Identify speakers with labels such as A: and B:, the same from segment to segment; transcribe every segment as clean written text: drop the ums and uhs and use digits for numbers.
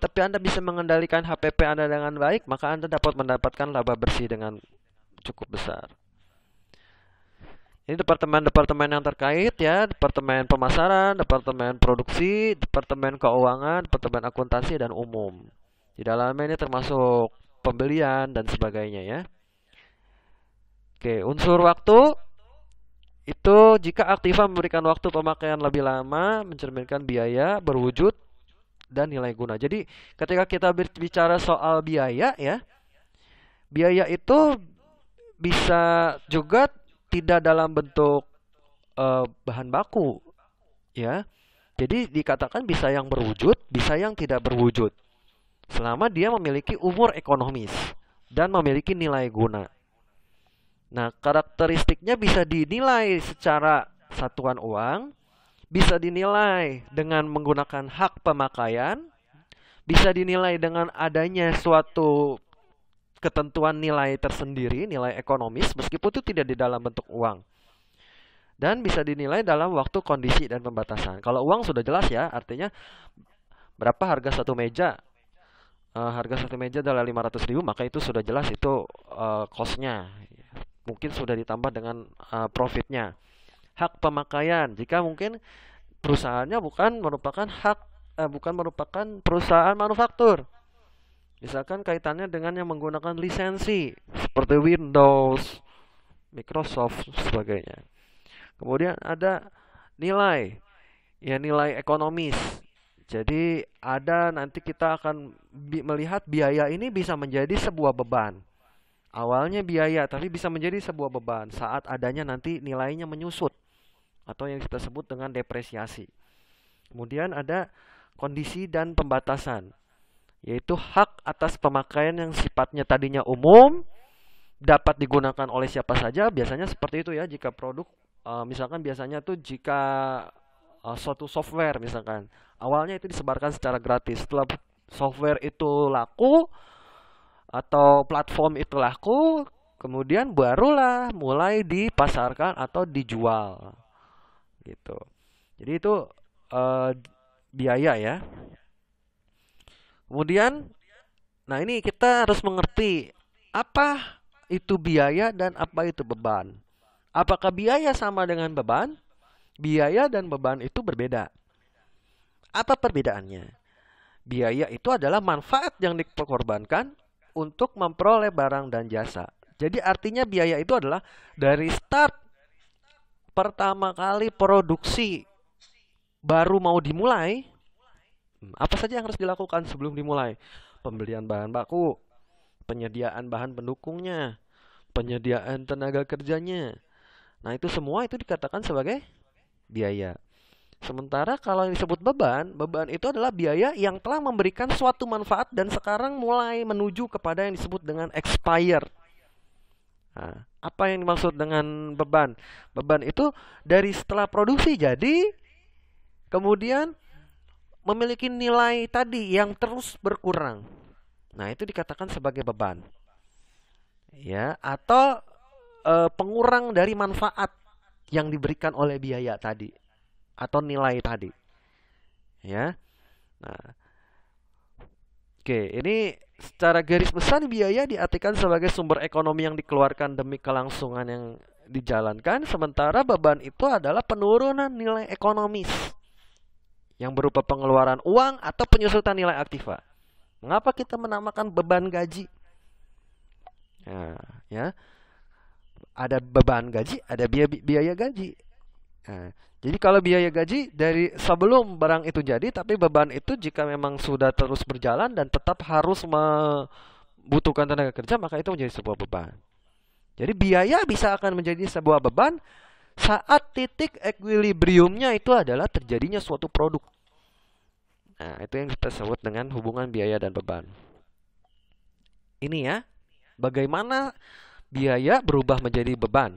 A: tapi Anda bisa mengendalikan HPP Anda dengan baik, maka Anda dapat mendapatkan laba bersih dengan cukup besar. Ini departemen-departemen yang terkait ya, departemen pemasaran, departemen produksi, departemen keuangan, departemen akuntansi, dan umum. Di dalamnya ini termasuk pembelian dan sebagainya ya. Oke, unsur waktu itu jika aktiva memberikan waktu pemakaian lebih lama, mencerminkan biaya berwujud dan nilai guna. Jadi ketika kita bicara soal biaya ya, biaya itu bisa juga tidak dalam bentuk bahan baku ya. Jadi dikatakan bisa yang berwujud, bisa yang tidak berwujud. Selama dia memiliki umur ekonomis dan memiliki nilai guna. Nah, karakteristiknya bisa dinilai secara satuan uang, bisa dinilai dengan menggunakan hak pemakaian, bisa dinilai dengan adanya suatu ketentuan nilai tersendiri, nilai ekonomis, meskipun itu tidak di dalam bentuk uang. Dan bisa dinilai dalam waktu, kondisi, dan pembatasan. Kalau uang sudah jelas ya, artinya berapa harga satu meja. Harga satu meja adalah 500.000, maka itu sudah jelas itu cost-nya. Mungkin sudah ditambah dengan profitnya. Hak pemakaian, jika mungkin perusahaannya bukan merupakan perusahaan manufaktur. Misalkan kaitannya dengan yang menggunakan lisensi seperti Windows, Microsoft, sebagainya. Kemudian ada nilai, ya nilai ekonomis. Jadi ada nanti kita akan melihat biaya ini bisa menjadi sebuah beban. Awalnya biaya, tapi bisa menjadi sebuah beban saat adanya nanti nilainya menyusut atau yang kita sebut dengan depresiasi. Kemudian ada kondisi dan pembatasan, yaitu hak atas pemakaian yang sifatnya tadinya umum, dapat digunakan oleh siapa saja. Biasanya seperti itu ya, jika produk misalkan biasanya tuh jika suatu software misalkan awalnya itu disebarkan secara gratis, setelah software itu laku atau platform itu laku, kemudian barulah mulai dipasarkan atau dijual gitu. Jadi itu biaya ya. Kemudian, nah ini kita harus mengerti apa itu biaya dan apa itu beban. Apakah biaya sama dengan beban? Biaya dan beban itu berbeda. Apa perbedaannya? Biaya itu adalah manfaat yang dikorbankan untuk memperoleh barang dan jasa. Jadi artinya biaya itu adalah dari start pertama kali produksi baru mau dimulai, apa saja yang harus dilakukan sebelum dimulai? Pembelian bahan baku, penyediaan bahan pendukungnya, penyediaan tenaga kerjanya. Nah, itu semua itu dikatakan sebagai biaya. Sementara kalau yang disebut beban, beban itu adalah biaya yang telah memberikan suatu manfaat dan sekarang mulai menuju kepada yang disebut dengan expire. Nah, apa yang dimaksud dengan beban? Beban itu dari setelah produksi jadi, kemudian memiliki nilai tadi yang terus berkurang. Nah, itu dikatakan sebagai beban. Ya, atau pengurang dari manfaat yang diberikan oleh biaya tadi atau nilai tadi. Ya. Nah, oke, ini secara garis besar biaya diartikan sebagai sumber ekonomi yang dikeluarkan demi kelangsungan yang dijalankan, sementara beban itu adalah penurunan nilai ekonomis yang berupa pengeluaran uang atau penyusutan nilai aktiva. Mengapa kita menamakan beban gaji? Nah, ya. Ada beban gaji, ada biaya gaji. Nah, jadi kalau biaya gaji dari sebelum barang itu jadi, tapi beban itu jika memang sudah terus berjalan dan tetap harus membutuhkan tenaga kerja, maka itu menjadi sebuah beban. Jadi biaya bisa akan menjadi sebuah beban saat titik equilibriumnya itu adalah terjadinya suatu produk. Nah, itu yang kita sebut dengan hubungan biaya dan beban. Ini ya, bagaimana biaya berubah menjadi beban.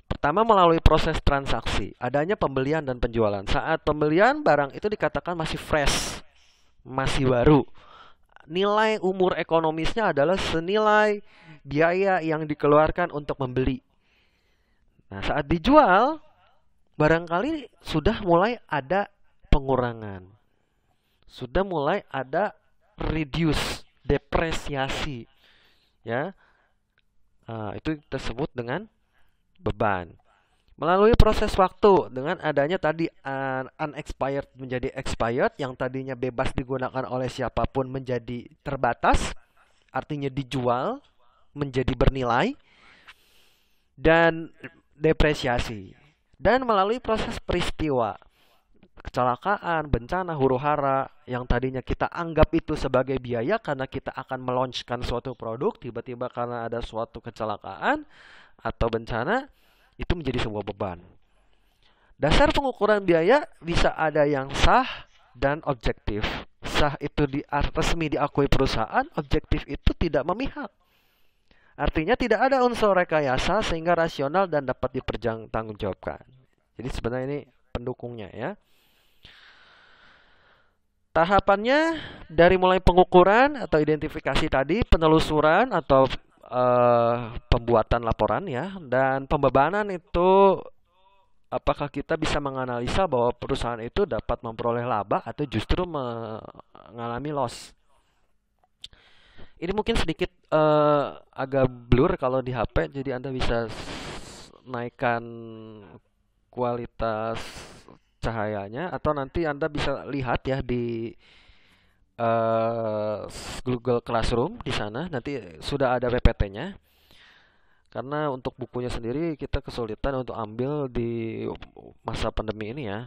A: Pertama, melalui proses transaksi, adanya pembelian dan penjualan. Saat pembelian, barang itu dikatakan masih fresh, masih baru. Nilai umur ekonomisnya adalah senilai biaya yang dikeluarkan untuk membeli. Nah, saat dijual, barangkali sudah mulai ada pengurangan. Sudah mulai ada reduce, depresiasi, ya. Itu tersebut dengan beban. Melalui proses waktu dengan adanya tadi unexpired menjadi expired, yang tadinya bebas digunakan oleh siapapun menjadi terbatas, artinya dijual menjadi bernilai, dan depresiasi. Dan melalui proses peristiwa, kecelakaan, bencana, huru-hara yang tadinya kita anggap itu sebagai biaya karena kita akan meluncurkan suatu produk, tiba-tiba karena ada suatu kecelakaan atau bencana, itu menjadi sebuah beban. Dasar pengukuran biaya bisa ada yang sah dan objektif. Sah itu resmi diakui perusahaan, objektif itu tidak memihak. Artinya tidak ada unsur rekayasa sehingga rasional dan dapat dipertanggungjawabkan. Jadi sebenarnya ini pendukungnya, ya. Tahapannya dari mulai pengukuran atau identifikasi tadi, penelusuran atau pembuatan laporan, ya, dan pembebanan itu apakah kita bisa menganalisa bahwa perusahaan itu dapat memperoleh laba atau justru mengalami loss. Ini mungkin sedikit agak blur kalau di HP, jadi Anda bisa naikkan kualitas cahayanya, atau nanti Anda bisa lihat ya di Google Classroom di sana, nanti sudah ada PPT-nya. Karena untuk bukunya sendiri kita kesulitan untuk ambil di masa pandemi ini, ya.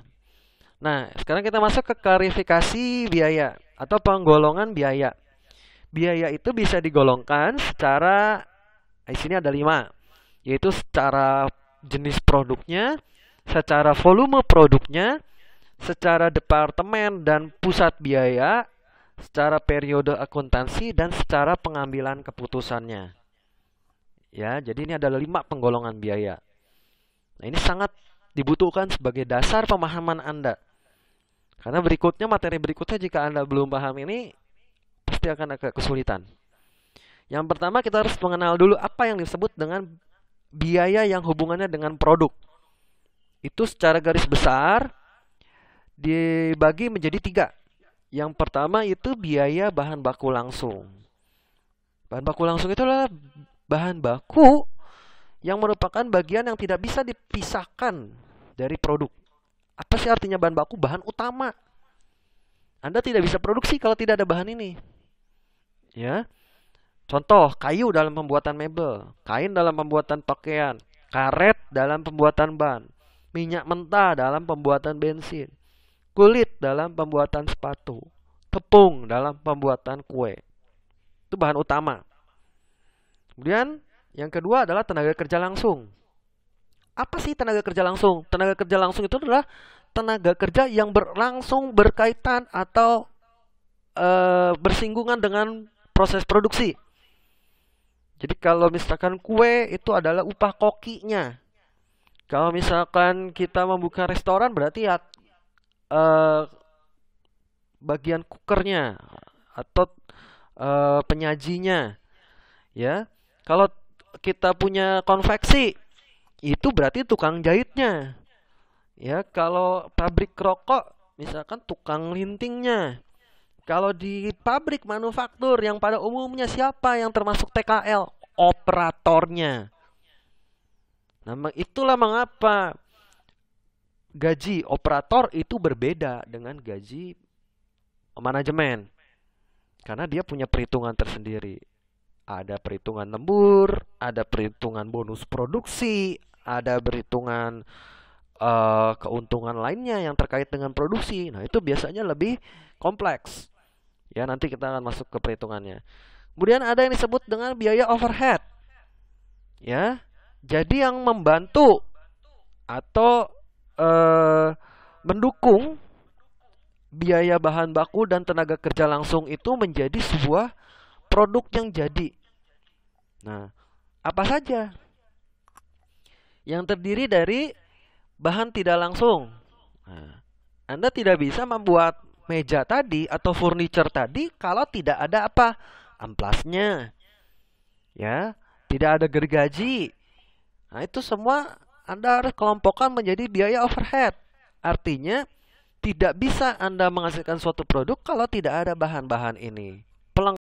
A: Nah, sekarang kita masuk ke klarifikasi biaya atau penggolongan biaya. Biaya itu bisa digolongkan secara, di sini ada 5, yaitu secara jenis produknya, secara volume produknya, secara departemen dan pusat biaya, secara periode akuntansi, dan secara pengambilan keputusannya. Ya, jadi ini adalah 5 penggolongan biaya. Nah, ini sangat dibutuhkan sebagai dasar pemahaman Anda. Karena berikutnya, materi berikutnya jika Anda belum paham ini, pasti akan agak kesulitan. Yang pertama, kita harus mengenal dulu apa yang disebut dengan biaya yang hubungannya dengan produk. Itu secara garis besar dibagi menjadi 3. Yang pertama itu biaya bahan baku langsung. Bahan baku langsung itu adalah bahan baku yang merupakan bagian yang tidak bisa dipisahkan dari produk. Apa sih artinya bahan baku? Bahan utama. Anda tidak bisa produksi kalau tidak ada bahan ini. Ya. Contoh, kayu dalam pembuatan mebel, kain dalam pembuatan pakaian, karet dalam pembuatan ban, minyak mentah dalam pembuatan bensin, kulit dalam pembuatan sepatu, tepung dalam pembuatan kue. Itu bahan utama. Kemudian yang kedua adalah tenaga kerja langsung. Apa sih tenaga kerja langsung? Tenaga kerja langsung itu adalah tenaga kerja yang langsung berkaitan atau bersinggungan dengan proses produksi. Jadi kalau misalkan kue itu adalah upah kokinya. Kalau misalkan kita membuka restoran berarti ya bagian cookernya atau penyajinya, ya. Kalau kita punya konveksi, itu berarti tukang jahitnya, ya. Kalau pabrik rokok, misalkan tukang lintingnya. Kalau di pabrik manufaktur yang pada umumnya siapa yang termasuk TKL? Operatornya. Nah, itulah mengapa gaji operator itu berbeda dengan gaji manajemen. Karena dia punya perhitungan tersendiri. Ada perhitungan lembur, ada perhitungan bonus produksi, ada perhitungan keuntungan lainnya yang terkait dengan produksi. Nah, itu biasanya lebih kompleks. Ya, nanti kita akan masuk ke perhitungannya. Kemudian ada yang disebut dengan biaya overhead. Ya. Jadi yang membantu atau mendukung biaya bahan baku dan tenaga kerja langsung itu menjadi sebuah produk yang jadi. Nah, apa saja? Yang terdiri dari bahan tidak langsung. Nah, Anda tidak bisa membuat meja tadi atau furniture tadi kalau tidak ada apa? Amplasnya. Ya, tidak ada gergaji. Nah, itu semua Anda harus kelompokkan menjadi biaya overhead. Artinya, tidak bisa Anda menghasilkan suatu produk kalau tidak ada bahan-bahan ini.